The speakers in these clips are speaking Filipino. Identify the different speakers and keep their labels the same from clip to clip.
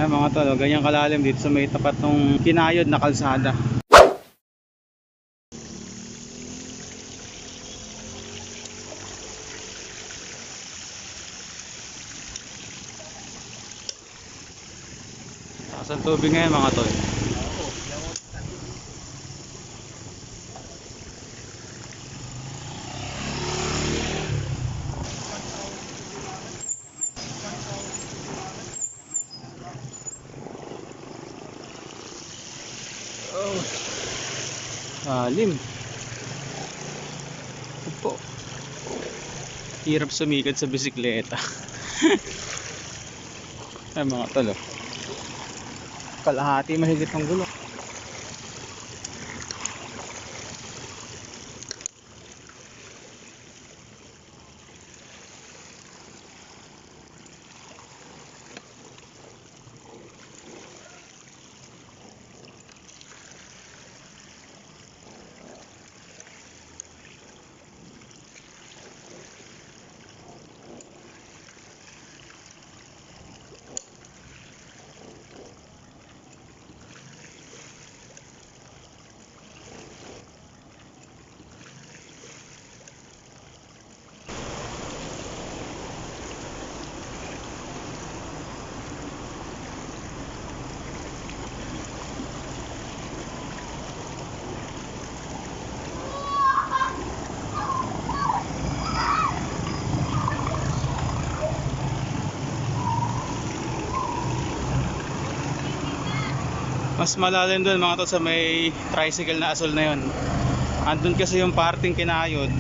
Speaker 1: Ayan mga tol, ganyan kalalim dito sa may tapat ng kinayod na kalsada. Taas ang tubig ngayon mga tol. Lalim. Upo. Hirap sumikad sa bisikleta. Ay mga tol, oh. Kalahati mahigit ng gulong. Mas malalim doon mga tol sa may tricycle na asol na yon. Andun kasi yung parting kinayod.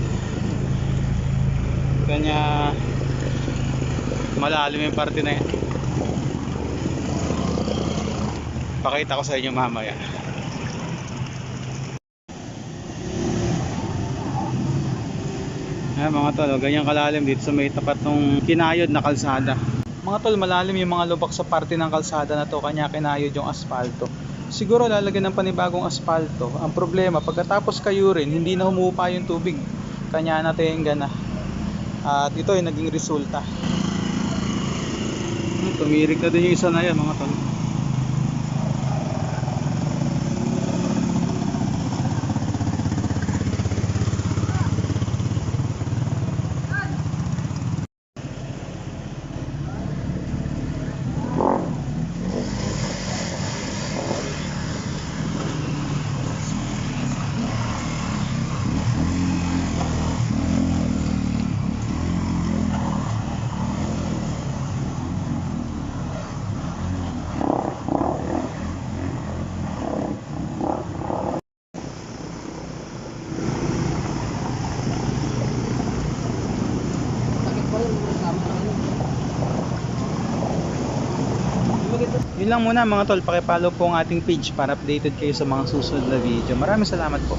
Speaker 1: Kanya malalim yung parte na yan. Pakita ko sa inyo mamaya. Ayan mga tol, ganyan kalalim dito sa may tapat ng kinayod na kalsada. Mga tol, malalim yung mga lubak sa parte ng kalsada na to, kanya kinayod yung asfalto. Siguro lalagyan ng panibagong asfalto. Ang problema, pagkatapos kayo rin, hindi na humupa yung tubig. Kanya natenga na. At ito ay naging resulta. Tumirik na din yung isa na yan mga tol. Yun lang muna mga tol, paki-follow po ang ating page para updated kayo sa mga susunod na video. Maraming salamat po.